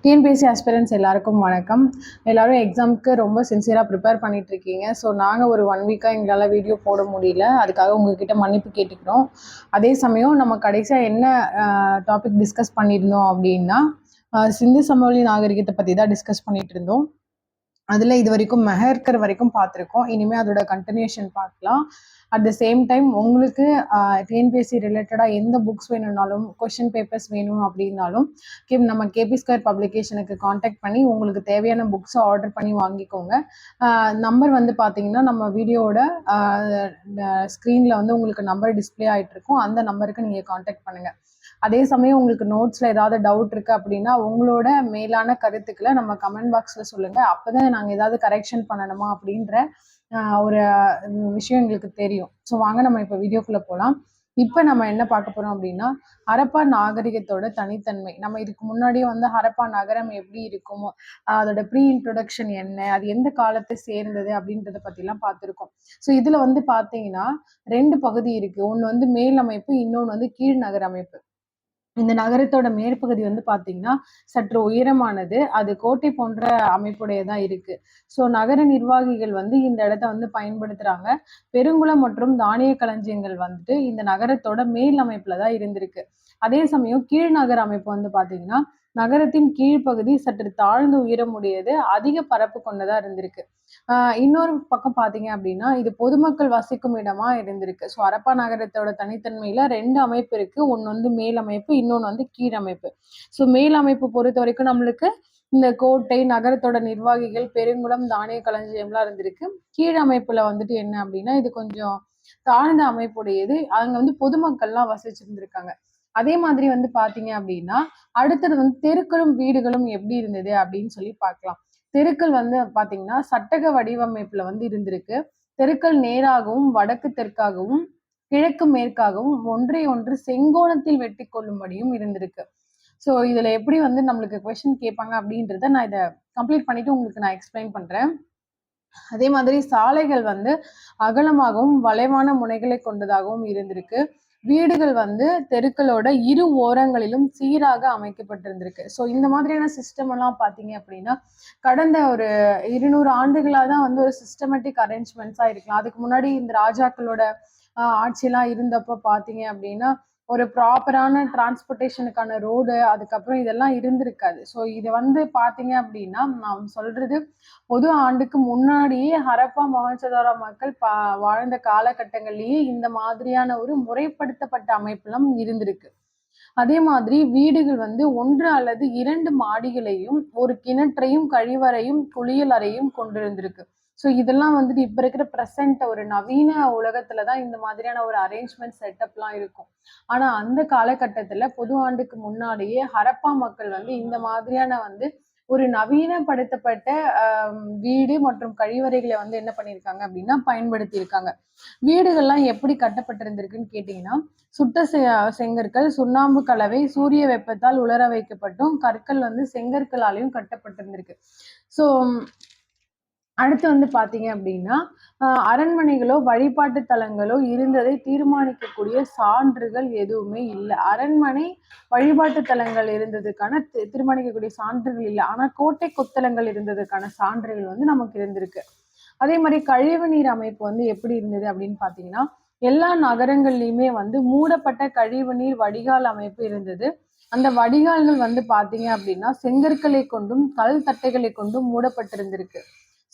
TNPSC aspirants எல்லாருக்கும் வணக்கம். எல்லாரும் எக்ஸாமுக்கு ரொம்ப சின்சியராக ப்ரிப்பேர் பண்ணிட்டு இருக்கீங்க. ஸோ நாங்கள் ஒரு 1 வீக்காக எங்களால் வீடியோ போட முடியல. அதுக்காக உங்ககிட்ட மன்னிப்பு கேட்டுக்கிறோம். அதே சமயம் நம்ம கடைசியாக என்ன டாபிக் டிஸ்கஸ் பண்ணியிருந்தோம் அப்படின்னா, சிந்து சமவெளி நாகரிகத்தை பற்றி தான் டிஸ்கஸ் பண்ணிட்டு இருந்தோம். அதில் இது வரைக்கும் மெஹர்கர் வரைக்கும் பார்த்துருக்கோம். இனிமேல் அதோட கண்டினியூஷன் பார்க்கலாம். அட் த சேம் டைம் உங்களுக்கு டிஎன்பிஎஸ்சி ரிலேட்டடாக எந்த புக்ஸ் வேணும்னாலும், கொஷின் பேப்பர்ஸ் வேணும் அப்படின்னாலும் நம்ம கேபி ஸ்கொயர் பப்ளிகேஷனுக்கு காண்டாக்ட் பண்ணி உங்களுக்கு தேவையான புக்ஸை ஆர்டர் பண்ணி வாங்கிக்கோங்க. நம்பர் வந்து பார்த்தீங்கன்னா நம்ம வீடியோவோட ஸ்க்ரீனில் வந்து உங்களுக்கு நம்பர் டிஸ்பிளே ஆகிட்டு இருக்கும். அந்த நம்பருக்கு நீங்கள் காண்டாக்ட் பண்ணுங்கள். அதே சமயம் உங்களுக்கு நோட்ஸில் ஏதாவது டவுட் இருக்குது அப்படின்னா உங்களோட மேலான கருத்துக்களை நம்ம கமெண்ட் பாக்ஸில் சொல்லுங்கள். அப்போ தான் நாங்கள் ஏதாவது கரெக்ஷன் பண்ணணுமா அப்படின்ற ஒரு விஷயம் எங்களுக்கு தெரியும். ஸோ வாங்க நம்ம இப்போ வீடியோக்குள்ளே போகலாம். இப்போ நம்ம என்ன பார்க்க போகிறோம் அப்படின்னா, ஹரப்பா நாகரிகத்தோட தனித்தன்மை. நம்ம இதுக்கு முன்னாடியே வந்து ஹரப்பா நகரம் எப்படி இருக்கும், அதோட ப்ரீ இன்ட்ரொடக்ஷன் என்ன, அது எந்த காலத்தை சேர்ந்தது அப்படின்றத பற்றிலாம் பார்த்துருக்கோம். ஸோ இதில் வந்து பார்த்தீங்கன்னா 2 பகுதி இருக்குது. ஒன்று வந்து மேல் அமைப்பு, இன்னொன்று வந்து கீழ் நகர அமைப்பு. இந்த நகரத்தோட மேற்பகுதி வந்து பார்த்தீங்கன்னா சற்று உயரமானது. அது கோட்டை போன்ற அமைப்புடையதான் இருக்கு. ஸோ நகர நிர்வாகிகள் வந்து இந்த இடத்த வந்து பயன்படுத்துறாங்க. பெருங்குளம் மற்றும் தானிய களஞ்சியங்கள் வந்துட்டு இந்த நகரத்தோட மேல் அமைப்புல தான் இருந்திருக்கு. அதே சமயம் கீழ் நகர அமைப்பு வந்து பார்த்தீங்கன்னா நகரத்தின் கீழ்ப்பகுதி சற்று தாழ்ந்து உயரமுடையது, அதிக பரப்பு கொண்டதா இருந்திருக்கு. இன்னொரு பக்கம் பார்த்தீங்க அப்படின்னா இது பொதுமக்கள் வசிக்கும் இடமா இருந்திருக்கு. ஸோ ஹரப்பா நகரத்தோட தனித்தன்மையில 2 அமைப்பு இருக்கு. ஒன்று வந்து மேல் அமைப்பு, இன்னொன்று வந்து கீழ் அமைப்பு. ஸோ மேல் அமைப்பு பொறுத்த வரைக்கும் நம்மளுக்கு இந்த கோட்டை, நகரத்தோட நிர்வாகிகள், பெருங்குளம், தானிய களஞ்சியம்லாம் இருந்திருக்கு. கீழ் அமைப்புல வந்துட்டு என்ன அப்படின்னா இது கொஞ்சம் தாழ்ந்த அமைப்புடையது. அங்க வந்து பொதுமக்கள்லாம் வசிச்சிருந்திருக்காங்க. அதே மாதிரி வந்து பாத்தீங்க அப்படின்னா அடுத்தது வந்து தெருக்களும் வீடுகளும் எப்படி இருந்தது அப்படின்னு சொல்லி பார்க்கலாம். தெருக்கள் வந்து பாத்தீங்கன்னா சட்டக வடிவமைப்புல வந்து இருந்திருக்கு. தெருக்கள் நேராகவும் வடக்கு தெற்காகவும் கிழக்கு மேற்காகவும் ஒன்றை ஒன்று செங்கோணத்தில் வெட்டி கொள்ளும்படியும் இருந்திருக்கு. ஸோ இதுல எப்படி வந்து நம்மளுக்கு கொஸ்டின் கேட்பாங்க அப்படின்றத நான் இதை கம்ப்ளீட் பண்ணிட்டு உங்களுக்கு நான் எக்ஸ்பிளைன் பண்றேன். அதே மாதிரி சாலைகள் வந்து அகலமாகவும் வளைவான முனைகளை கொண்டதாகவும் இருந்திருக்கு. வீடுகள் வந்து தெருக்களோட இரு ஓரங்களிலும் சீராக அமைக்கப்பட்டிருந்திருக்கு. ஸோ இந்த மாதிரியான சிஸ்டம் எல்லாம் பார்த்தீங்க அப்படின்னா கடந்த ஒரு 200 ஆண்டுகளாக தான் வந்து ஒரு சிஸ்டமேட்டிக் அரேஞ்ச்மெண்ட்ஸா இருக்கலாம். அதுக்கு முன்னாடி இந்த ராஜாக்களோட ஆட்சியெல்லாம் இருந்தப்போ பார்த்தீங்க அப்படின்னா ஒரு ப்ராப்பரான டிரான்ஸ்போர்ட்டேஷனுக்கான ரோடு அதுக்கப்புறம் இதெல்லாம் இருந்திருக்காது. ஸோ இது வந்து பார்த்தீங்க அப்படின்னா நான் சொல்றது பொது ஆண்டுக்கு முன்னாடியே ஹரப்பா மொஹஞ்சதாரோ மக்கள் வாழ்ந்த காலகட்டங்கள்லயே இந்த மாதிரியான ஒரு முறைப்படுத்தப்பட்ட அமைப்பெல்லாம் இருந்திருக்கு. அதே மாதிரி வீடுகள் வந்து 1 அல்லது 2 மாடிகளையும் ஒரு கிணற்றையும் கழிவறையும் குளியல் அறையும் கொண்டிருந்திருக்கு. ஸோ இதெல்லாம் வந்துட்டு இப்ப இருக்கிற ப்ரெசென்ட் ஒரு நவீன உலகத்துலதான் இந்த மாதிரியான ஒரு அரேஞ்ச்மெண்ட் செட்டப்லாம் இருக்கும். ஆனா அந்த காலகட்டத்துல பொது ஆண்டுக்கு முன்னாடியே ஹரப்பா மக்கள் வந்து இந்த மாதிரியான வந்து ஒரு நவீனப்படுத்தப்பட்ட வீடு மற்றும் கழிவறைகளை வந்து என்ன பண்ணியிருக்காங்க அப்படின்னா பயன்படுத்தி இருக்காங்க. வீடுகள்லாம் எப்படி கட்டப்பட்டிருந்திருக்குன்னு கேட்டீங்கன்னா சுட்ட செங்கற்கள், சுண்ணாம்பு கலவை, சூரிய வெப்பத்தால் உலர வைக்கப்பட்டும் கற்கள் வந்து செங்கற்களாலையும் கட்டப்பட்டிருந்திருக்கு. ஸோ அடுத்து வந்து பாத்தீங்க அப்படின்னா அரண்மனைகளோ வழிபாட்டு தலங்களோ இருந்ததை தீர்மானிக்கக்கூடிய சான்றுகள் எதுவுமே இல்லை. அரண்மனை வழிபாட்டு தலங்கள் இருந்ததுக்கான தீர்மானிக்கக்கூடிய சான்றுகள் இல்லை. ஆனா கோட்டை கொத்தலங்கள் இருந்ததுக்கான சான்றுகள் வந்து நமக்கு இருந்திருக்கு. அதே மாதிரி கழிவு நீர் அமைப்பு வந்து எப்படி இருந்தது அப்படின்னு பாத்தீங்கன்னா எல்லா நகரங்கள்லயுமே வந்து மூடப்பட்ட கழிவு நீர் வடிகால் அமைப்பு இருந்தது. அந்த வடிகால்கள் வந்து பாத்தீங்க அப்படின்னா செங்கற்களை கொண்டும் கல் தட்டைகளை கொண்டும் மூடப்பட்டிருந்திருக்கு.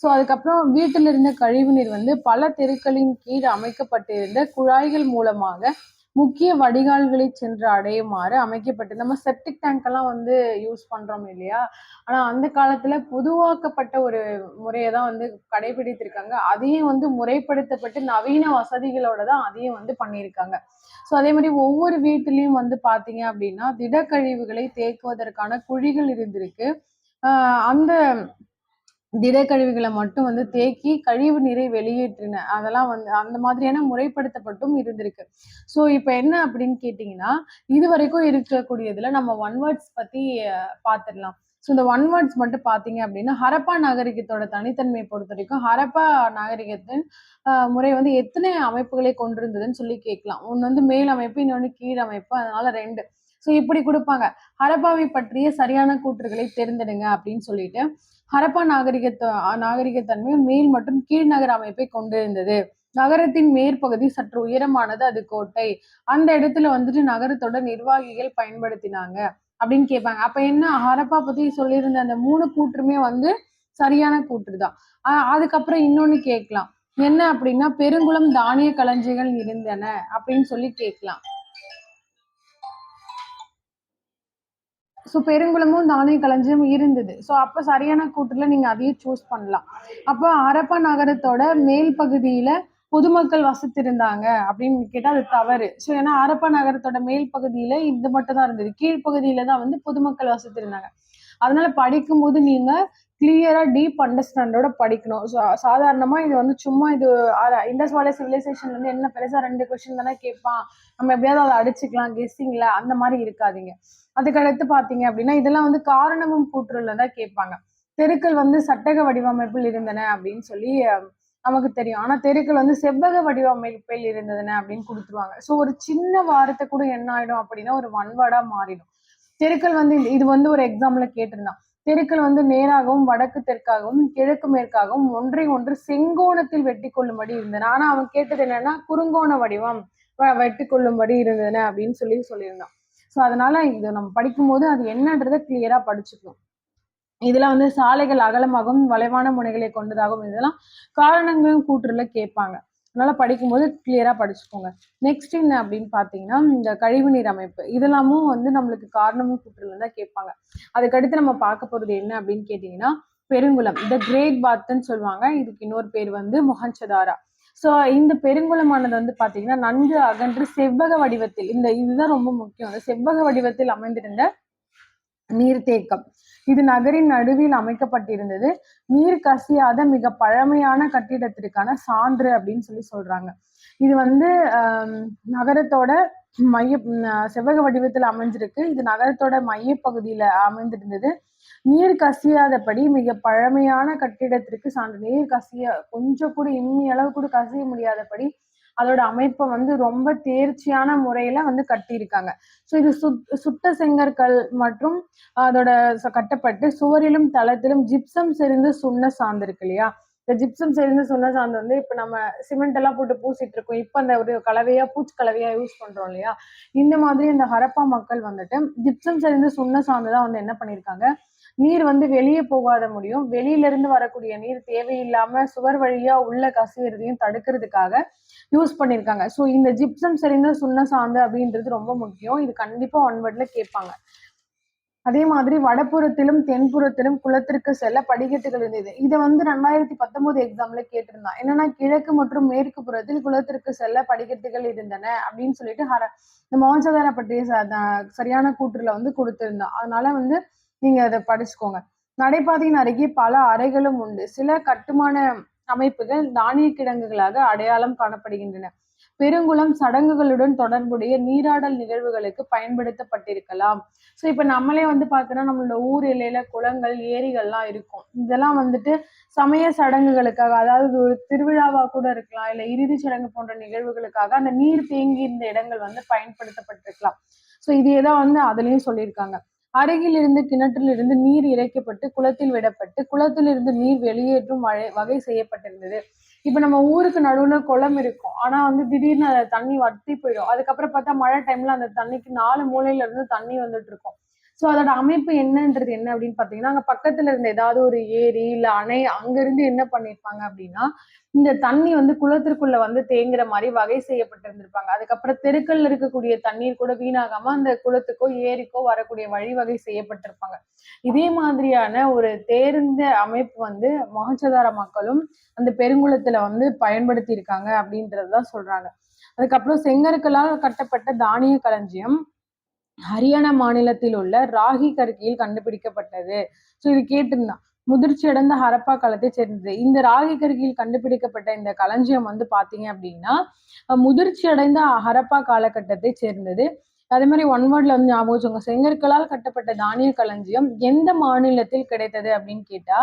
ஸோ அதுக்கப்புறம் வீட்டில் இருந்த கழிவுநீர் வந்து பல தெருக்களின் கீழ் அமைக்கப்பட்டிருந்த குழாய்கள் மூலமாக முக்கிய வடிகால்களை சென்று அடையுமாறு அமைக்கப்பட்டு நம்ம செப்டிக் டேங்க் எல்லாம் வந்து யூஸ் பண்றோம் இல்லையா. ஆனா அந்த காலத்துல பொதுவாக்கப்பட்ட ஒரு முறையை தான் வந்து கடைபிடித்திருக்காங்க. அதையும் வந்து முறைப்படுத்தப்பட்டு நவீன வசதிகளோட தான் அதையும் வந்து பண்ணியிருக்காங்க. ஸோ அதே மாதிரி ஒவ்வொரு வீட்டிலையும் வந்து பாத்தீங்க அப்படின்னா திடக்கழிவுகளை தேக்குவதற்கான குழிகள் இருந்திருக்கு. அந்த திடக்கழிவுகளை மட்டும் வந்து தேக்கி கழிவு நீரை வெளியேற்றின அதெல்லாம் வந்து அந்த மாதிரியான முறைப்படுத்தப்பட்டும் இருந்திருக்கு. ஸோ இப்போ என்ன அப்படின்னு கேட்டிங்கன்னா இது வரைக்கும் இருக்கக்கூடியதுல நம்ம ஒன் வேர்ட்ஸ் பத்தி பார்த்துடலாம். ஸோ இந்த ஒன் வேர்ட்ஸ் மட்டும் பார்த்தீங்க அப்படின்னா ஹரப்பா நாகரிகத்தோட தனித்தன்மையை பொறுத்த வரைக்கும் ஹரப்பா நாகரிகத்தின் முறை வந்து எத்தனை அமைப்புகளை கொண்டிருந்ததுன்னு சொல்லி கேட்கலாம். ஒன்று வந்து மேல் அமைப்பு, இன்னொன்று கீழ் அமைப்பு, அதனால 2. ஸோ இப்படி கொடுப்பாங்க. ஹரப்பாவை பற்றிய சரியான கூற்றுகளை தேர்ந்தெடுங்க அப்படின்னு சொல்லிட்டு ஹரப்பா நாகரிகத்தன்மை மேல் மற்றும் கீழ் நகர அமைப்பை கொண்டிருந்தது. நகரத்தின் மேற்பகுதி சற்று உயரமானது, அது கோட்டை. அந்த இடத்துல வந்துட்டு நகரத்தோட நிர்வாகிகள் பயன்படுத்தினாங்க அப்படின்னு கேட்பாங்க. அப்ப என்ன ஹரப்பா பத்தி சொல்லியிருந்த அந்த 3 கூற்றுமே வந்து சரியான கூற்று தான். அதுக்கப்புறம் இன்னொன்னு கேட்கலாம். என்ன அப்படின்னா பெருங்குளம் தானிய களஞ்சியங்கள் இருந்தன அப்படின்னு சொல்லி கேட்கலாம். ஸோ பெருங்குளமும் தானிய களஞ்சியம் இருந்தது. ஸோ அப்ப சரியான கூற்றுல நீங்க அதையே சூஸ் பண்ணலாம். அப்போ ஹரப்பா நகரத்தோட மேல் பகுதியில பொதுமக்கள் வசித்திருந்தாங்க அப்படின்னு கேட்டா அது தவறு. ஸோ ஏன்னா ஹரப்பா நகரத்தோட மேல் பகுதியில இது மட்டும் தான் இருந்தது. கீழ்ப்பகுதியில தான் வந்து பொதுமக்கள் வசித்திருந்தாங்க. அதனால படிக்கும் போது நீங்க கிளியரா டீப் அண்டர்ஸ்டாண்டோட படிக்கணும். சாதாரணமா இது வந்து சும்மா இது இண்டஸ் வேலி சிவிலைசேஷன் வந்து என்ன பெருசா 2 கொஸ்டின் தானே கேட்பான், நம்ம எப்படியாவது அதை அடிச்சுக்கலாம் கெஸ்ஸிங்ல, அந்த மாதிரி இருக்காதீங்க. அதுக்கடுத்து பாத்தீங்க அப்படின்னா இதெல்லாம் வந்து காரணமும் கூற்றுல தான் கேட்பாங்க. தெருக்கள் வந்து சட்டக வடிவமைப்பில் இருந்தன அப்படின்னு சொல்லி நமக்கு தெரியும். ஆனா தெருக்கள் வந்து செவ்வக வடிவமைப்பில் இருந்ததுன்னு அப்படின்னு கொடுத்துருவாங்க. ஸோ ஒரு சின்ன வார்த்தை கூட என்ன ஆயிடும் அப்படின்னா ஒரு ஒன்வேர்டா மாறிடும். தெருக்கள் வந்து இது வந்து ஒரு எக்ஸாம்பிள் கேட்டிருந்தான். தெருக்கள் வந்து நேராகவும் வடக்கு தெற்காகவும் கிழக்கு மேற்காகவும் ஒன்றை ஒன்று செங்கோணத்தில் வெட்டி கொள்ளும்படி இருந்தன. ஆனா அவன் கேட்டது என்னன்னா குறுங்கோண வடிவம் வெட்டி கொள்ளும்படி இருந்தன அப்படின்னு சொல்லியிருந்தான். ஸோ அதனால இது நம்ம படிக்கும்போது அது என்னன்றதை கிளியரா படிச்சுக்கணும். இதுல வந்து சாலைகள் அகலமாகவும் வளைவான முனைகளை கொண்டதாகவும் இதெல்லாம் காரணங்களும் கூற்றுல கேட்பாங்க. அதனால படிக்கும்போது கிளியரா படிச்சுக்கோங்க. நெக்ஸ்ட் என்ன அப்படின்னு பாத்தீங்கன்னா இந்த கழிவுநீர் அமைப்பு இதெல்லாமும் வந்து நம்மளுக்கு காரணமும் கூற்றுல தான் கேட்பாங்க. அதுக்கடுத்து நம்ம பார்க்க போறது என்ன அப்படின்னு கேட்டீங்கன்னா பெருங்குளம், இந்த கிரேட் பாத்ன்னு சொல்லுவாங்க. இதுக்கு இன்னொரு பேர் வந்து மொஹஞ்சதாரா. ஸோ இந்த பெருங்குளமானது வந்து பாத்தீங்கன்னா நன்கு அகன்று செவ்வக வடிவத்தில் இதுதான் ரொம்ப முக்கியம். செவ்வக வடிவத்தில் அமைந்திருந்த நீர்த்தேக்கம். இது நகரின் நடுவில் அமைக்கப்பட்டிருந்தது. நீர் கசியாத மிக பழமையான கட்டிடத்திற்கான சான்று அப்படின்னு சொல்றாங்க. இது வந்து நகரத்தோட மைய செவ்வக வடிவத்தில் அமைஞ்சிருக்கு. இது நகரத்தோட மைய பகுதியில அமைந்திருந்தது. நீர் கசியாதபடி மிக பழமையான கட்டிடத்திற்கு சான்று. நீர் கொஞ்சம் கூட இம்மி அளவு கூட கசிய முடியாதபடி அதோட அமைப்பை வந்து ரொம்ப தேர்ச்சியான முறையில வந்து கட்டியிருக்காங்க. ஸோ இது சுட்ட செங்கற்கள் மற்றும் அதோட கட்டப்பட்டு சுவரிலும் தளத்திலும் ஜிப்சம் செறிந்து சுண்ண சார்ந்து இருக்கு இல்லையா. இந்த ஜிப்சம் செறிந்து சுண்ண சார்ந்து வந்து இப்ப நம்ம சிமெண்ட் எல்லாம் போட்டு பூசிட்டு இருக்கோம். இப்ப அந்த ஒரு பூச்சி கலவையா யூஸ் பண்றோம் இல்லையா. இந்த மாதிரி இந்த ஹரப்பா மக்கள் வந்துட்டு ஜிப்சம் செறிந்து சுண்ண சார்ந்துதான் வந்து என்ன பண்ணிருக்காங்க, நீர் வந்து வெளியே போகாத முடியும், வெளியில இருந்து வரக்கூடிய நீர் தேவையில்லாம சுவர் வழியா உள்ள கசியறதையும் தடுக்கிறதுக்காக யூஸ் பண்ணிருக்காங்க. ஸோ இந்த ஜிப்சம் செறிந்த சுண்ண சாந்து அப்படின்றது ரொம்ப முக்கியம். இது கண்டிப்பா ஒன்வேர்ட்ல கேட்பாங்க. அதே மாதிரி வடபுறத்திலும் தென்புறத்திலும் குளத்திற்கு செல்ல படிக்கட்டுகள் இருந்தது. இதை வந்து 2019 எக்ஸாம்ல கேட்டிருந்தான். என்னன்னா கிழக்கு மற்றும் மேற்கு புறத்தில் குளத்திற்கு செல்ல படிக்கட்டுகள் இருந்தன அப்படின்னு சொல்லிட்டு இந்த மொஹஞ்சதாரோ பற்றிய சரியான கூற்றுல வந்து கொடுத்திருந்தான். அதனால வந்து நீங்க அதை படிச்சுக்கோங்க. நடைபாதையின் அருகே பல அறைகளும் உண்டு. சில கட்டுமான அமைப்புகள் தானிய கிடங்குகளாக அடையாளம் காணப்படுகின்றன. பெருங்குளம் சடங்குகளுடன் தொடர்புடைய நீராடல் நிகழ்வுகளுக்கு பயன்படுத்தப்பட்டிருக்கலாம். ஸோ இப்ப நம்மளே வந்து பார்த்தோன்னா நம்மளோட ஊர் எல்லையில குளங்கள், ஏரிகள்லாம் இருக்கும். இதெல்லாம் வந்துட்டு சமய சடங்குகளுக்காக, அதாவது ஒரு திருவிழாவா கூட இருக்கலாம், இல்ல இறுதிச் சடங்கு போன்ற நிகழ்வுகளுக்காக அந்த நீர் தேங்கி இருந்த இடங்கள் வந்து பயன்படுத்தப்பட்டிருக்கலாம். ஸோ இதையேதான் வந்து அதுலயும் சொல்லியிருக்காங்க. அருகில் இருந்து கிணற்றில் இருந்து நீர் இறைக்கப்பட்டு குளத்தில் விடப்பட்டு குளத்தில் இருந்து நீர் வெளியேற்றும் வகை செய்யப்பட்டிருந்தது. இப்ப நம்ம ஊருக்கு நடுவுல குளம் இருக்கும். ஆனா வந்து திடீர்னு அந்த தண்ணி வத்தி போயிடும். அதுக்கப்புறம் பார்த்தா மழை டைம்ல அந்த தண்ணிக்கு 4 மூலையில இருந்து தண்ணி வந்துட்டு இருக்கும். ஸோ அதோட அமைப்பு என்னன்றது என்ன அப்படின்னு பாத்தீங்கன்னா அங்க பக்கத்துல இருந்த ஏதாவது ஒரு ஏரி இல்ல அணை அங்க இருந்து என்ன பண்ணிருப்பாங்க அப்படின்னா இந்த தண்ணி வந்து குளத்திற்குள்ள வந்து தேங்குற மாதிரி வகை செய்யப்பட்டிருந்திருப்பாங்க. அதுக்கப்புறம் தெருக்கள்ல இருக்கக்கூடிய தண்ணீர் கூட வீணாகாம அந்த குளத்துக்கோ ஏரிக்கோ வரக்கூடிய வழிவகை செய்யப்பட்டிருப்பாங்க. இதே மாதிரியான ஒரு தேர்ந்த அமைப்பு வந்து மொஹஞ்சதாரோ மக்களும் அந்த பெருங்குளத்துல வந்து பயன்படுத்தி இருக்காங்க அப்படின்றதுதான் சொல்றாங்க. அதுக்கப்புறம் செங்கற்களால் கட்டப்பட்ட தானிய களஞ்சியம் ஹரியானா மாநிலத்தில் உள்ள ராகி கற்கையில் கண்டுபிடிக்கப்பட்டது. ஸோ இது கேட்டிருந்தான். முதிர்ச்சி அடைந்த ஹரப்பா காலத்தை சேர்ந்தது. இந்த ராகி கற்கையில் கண்டுபிடிக்கப்பட்ட இந்த களஞ்சியம் வந்து பாத்தீங்க அப்படின்னா முதிர்ச்சி அடைந்த ஹரப்பா காலகட்டத்தை சேர்ந்தது. அதே மாதிரி ஒன் வேர்ட்ல வந்து ஞாபகம் வச்சுக்கோங்க. செங்கற்களால் கட்டப்பட்ட தானிய களஞ்சியம் எந்த மாநிலத்தில் கிடைத்தது அப்படின்னு கேட்டா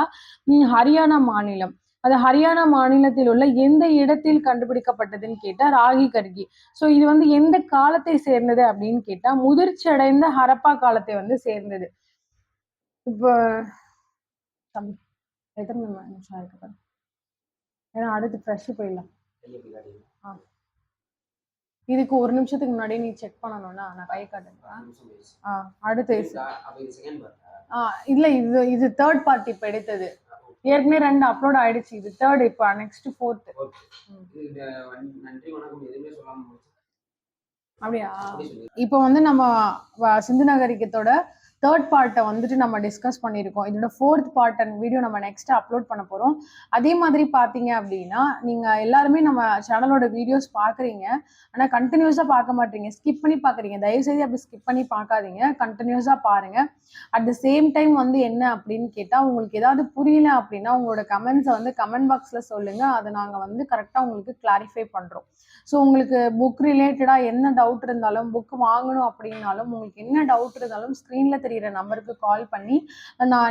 ஹரியானா மாநிலம். அது ஹரியானா மாநிலத்தில் உள்ள எந்த இடத்தில் கண்டுபிடிக்கப்பட்டதுன்னு கேட்டா ராகி கர்கி. ஸோ இது வந்து எந்த காலத்தை சேர்ந்தது அப்படின்னு கேட்டா முதிர்ச்சி அடைந்த ஹரப்பா காலத்தை வந்து சேர்ந்தது. இப்போ எத்தனை நிமிஷம் இருக்கு பாரு. ஏன்னா அடுத்து ஃப்ரெஷ் போயிடலாம். இதுக்கு ஒரு நிமிஷத்துக்கு முன்னாடி நீ செக் பண்ணணும்னா நான் கை காட்டுறேன். அடுத்து இல்ல இது தேர்ட் பார்ட்டி இப்போ எடுத்தது. ஏற்கனவே 2 அப்லோட் ஆயிடுச்சு. இது தேர்ட், இப்போ நெக்ஸ்ட் ஃபோர்த். அப்படியா? இப்போ வந்து நம்ம சிந்து நாகரிகத்தோட தேர்ட் பார்ட்டை வந்துட்டு நம்ம டிஸ்கஸ் பண்ணியிருக்கோம். இதோட ஃபோர்த் பார்ட் அண்ட் வீடியோ நம்ம நெக்ஸ்ட் அப்லோட் பண்ண போகிறோம். அதே மாதிரி பார்த்தீங்க அப்படின்னா நீங்கள் எல்லாருமே நம்ம சேனலோட வீடியோஸ் பார்க்குறீங்க, ஆனால் கண்டினியூஸாக பார்க்க மாட்டீங்க, ஸ்கிப் பண்ணி பார்க்குறீங்க. தயவுசெய்து அப்படி ஸ்கிப் பண்ணி பார்க்காதீங்க, கண்டினியூஸாக பாருங்கள். அட் த சேம் டைம் வந்து என்ன அப்படின்னு கேட்டால் உங்களுக்கு ஏதாவது புரியல அப்படின்னா உங்களோட கமெண்ட்ஸை வந்து கமெண்ட் பாக்ஸில் சொல்லுங்கள். அதை நாங்கள் வந்து கரெக்டாக உங்களுக்கு கிளாரிஃபை பண்ணுறோம். ஸோ உங்களுக்கு புக் ரிலேட்டடாக என்ன டவுட் இருந்தாலும், புக் வாங்கணும் அப்படின்னாலும், உங்களுக்கு என்ன டவுட் இருந்தாலும் ஸ்க்ரீனில் தெரிகிற நம்பருக்கு கால் பண்ணி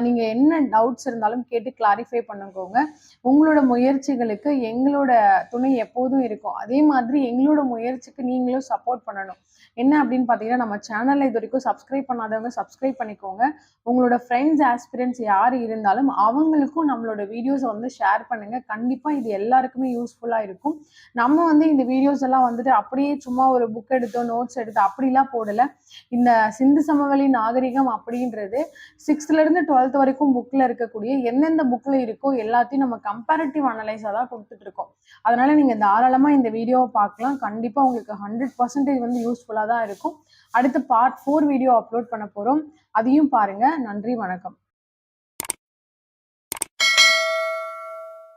நீங்கள் என்ன டவுட்ஸ் இருந்தாலும் கேட்டு கிளாரிஃபை பண்ணிக்கோங்க. உங்களோட முயற்சிகளுக்கு எங்களோட துணை எப்போதும் இருக்கும். அதே மாதிரி எங்களோட முயற்சிக்கு நீங்களும் சப்போர்ட் பண்ணணும். என்ன அப்படின்னு பார்த்தீங்கன்னா நம்ம சேனலில் இது வரைக்கும் சப்ஸ்கிரைப் பண்ணாதவங்க சப்ஸ்கிரைப் பண்ணிக்கோங்க. உங்களோட ஃப்ரெண்ட்ஸ் ஆஸ்பிரன்ஸ் யார் இருந்தாலும் அவங்களுக்கும் நம்மளோட வீடியோஸை வந்து ஷேர் பண்ணுங்கள். கண்டிப்பாக இது எல்லாருக்குமே யூஸ்ஃபுல்லாக இருக்கும். நம்ம வந்து இந்த வீடியோஸ் எல்லாம் வந்துட்டு அப்படியே சும்மா ஒரு புக் எடுத்தோ நோட்ஸ் எடுத்தோ அப்படிலாம் போடலை. இந்த சிந்து சமவெளி நாகரிகம் அப்படின்றது 6th-லேருந்து 12th வரைக்கும் புக்கில் இருக்கக்கூடிய எந்தெந்த புக்கில் இருக்கோ எல்லாத்தையும் நம்ம கம்பேரிட்டிவ் அனலைஸாக தான் கொடுத்துட்டு இருக்கோம். அதனால நீங்கள் தாராளமாக இந்த வீடியோவை பார்க்கலாம். கண்டிப்பாக உங்களுக்கு 100% வந்து யூஸ்ஃபுல்லாக தான் இருக்கும். அடுத்து பார்ட் 4 வீடியோ அப்லோட் பண்ண போகிறோம். அதையும் பாருங்கள். நன்றி, வணக்கம்.